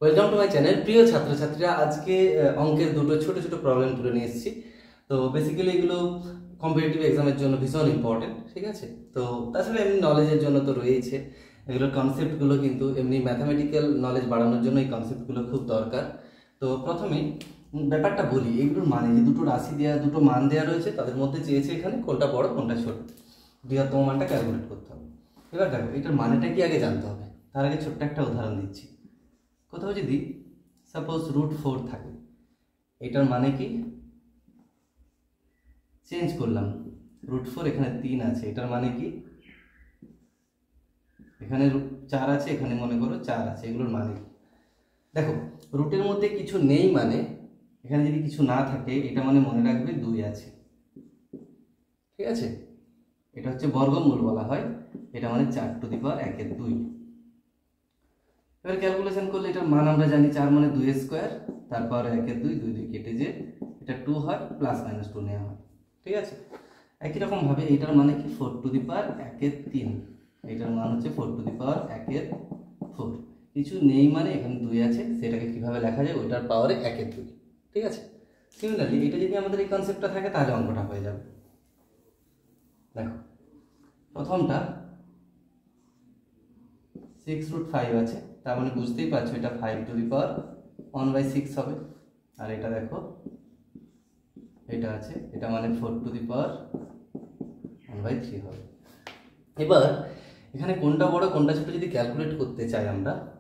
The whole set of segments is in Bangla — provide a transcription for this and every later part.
Welcome to my channel. প্রিয় ছাত্রছাত্রীরা, আজকে অঙ্কের দুটো ছোট ছোট প্রবলেম তুলে নিয়ে এসেছি। তো বেসিক্যালি এগুলো কম্পিটিটিভ এক্সামের জন্য ভীষণ ইম্পর্টেন্ট, ঠিক আছে। তো তাছাড়া এমনি নলেজের জন্য তো রয়েছে, এগুলোর কনসেপ্টগুলো কিন্তু এমনি ম্যাথামেটিক্যাল নলেজ বাড়ানোর জন্য এই কনসেপ্টগুলো খুব দরকার। তো প্রথমে ব্যাপারটা বলি, এগুলোর মানে যে দুটো রাশি দেওয়া, দুটো মান দেওয়া রয়েছে, তাদের মধ্যে চেয়েছে এখানে কোনটা বড় কোনটা ছোট, বৃহত্তম মানটা ক্যালকুলেট করতে হবে। এবার দেখো, এটার মানেটা কি আগে জানতে হবে। তার আগে ছোট্ট একটা উদাহরণ দিচ্ছি। কোথাও যদি সাপোজ √4 থাকে, এটার মানে কি, চেঞ্জ করলাম, √4 এখানে 3 আছে, এটার মানে কি, এখানে 4 আছে, এখানে মনে করো 4 আছে, এগুলোর মানে কি। দেখো, রুটের মধ্যে কিছু নেই মানে, এখানে যদি কিছু না থাকে এটা মানে মনে রাখবে 2 আছে, ঠিক আছে। এটা হচ্ছে বর্গমূল বলা হয়, এটা মানে 4⁻²। এবার ক্যালকুলেশন করলে এটার মান আমরা জানি 4 মানে 2 স্কোয়ার, তারপর 1/2, 2 কেটে যে এটা 2 হয়, +-2 নেওয়া হয়, ঠিক আছে। একই রকম ভাবে এটার মানে কি, 4⁻1/3, এটার মান হচ্ছে 4⁻1/4। কিছু নেই মানে এখানে 2 আছে, সেটাকে কিভাবে লেখা যায়, ওইটার পাওয়ারে 1/2, ঠিক আছে। সিমিলারলি এটা যদি আমাদের এই কনসেপ্টটা থাকে তাহলে অঙ্কটা হয়ে যাবে। দেখো, প্রথমটা 6√5 আছে, তার মানে বুঝতেই পারছো এটা 5⁻1/6 হবে। আর এটা দেখো, এটা আছে, এটা মানে 4⁻1/3 হবে। এবার এখানে কোনটা বড় কোনটা ছোট যদি ক্যালকুলেট করতে চাই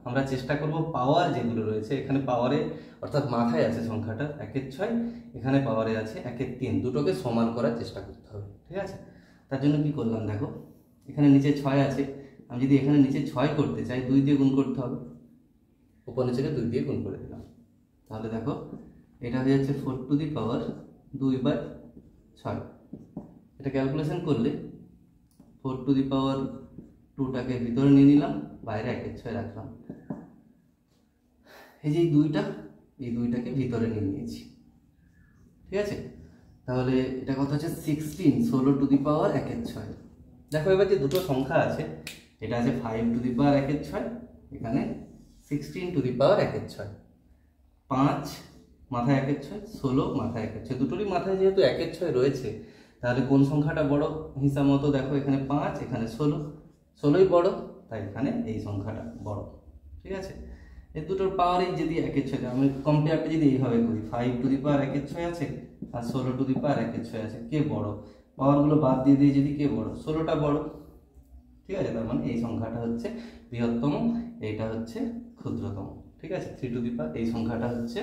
আমরা চেষ্টা করব পাওয়ার যেগুলো রয়েছে, এখানে পাওয়ারে অর্থাৎ মাথায় আছে সংখ্যাটা 1/6, এখানে পাওয়ারে আছে 1/3, দুটোকে সমান করার চেষ্টা করতে হবে, ঠিক আছে। তার জন্য কি করলাম, দেখো এখানে নিচে 6 আছে, আমি যদি এখানে নিচে 6 করতে চাই 2 দিয়ে গুণ করতে হবে, উপর নিচেকে 2 দিয়ে গুণ করে দিলাম, তাহলে দেখো এটা হয়ে যাচ্ছে 4⁻2/6। এটা ক্যালকুলেশন করলে 4⁻2টাকে ভিতরে নিয়ে নিলাম, বাইরে 1/6 রাখলাম। এই যে এই দুইটাকে ভিতরে নিয়ে নিয়েছি, ঠিক আছে। তাহলে এটা কথা হচ্ছে 16 দেখো এবার যে দুটো সংখ্যা আছে, এটা আছে 5⁻1/6, এখানে 16⁻1/6, 5 মাথায় 1/6, 16 মাথায় 1/6, দুটোরই মাথায় যেহেতু 1/6 রয়েছে, তাহলে কোন সংখ্যাটা বড় হিসাব মতো, দেখো এখানে 5, এখানে 16ই বড়, তাই এখানে এই সংখ্যাটা বড়, ঠিক আছে। এই দুটোর পাওয়ারই যদি 1/6, আমি কম্পেয়ারটা যদি এইভাবে করি, 5⁻1/6 আছে আর 16⁻1/6 আছে, কে বড়, পাওয়ারগুলো বাদ দিয়ে দিয়ে যদি কে বড়, 16টা বড়, ঠিক আছে। তার মানে এই সংখ্যাটা হচ্ছে বৃহত্তম, এইটা হচ্ছে ক্ষুদ্রতম, ঠিক আছে। 3 এই সংখ্যাটা হচ্ছে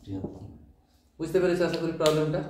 বৃহত্তম। বুঝতে পেরেছো আশা করি প্রবলেমটা।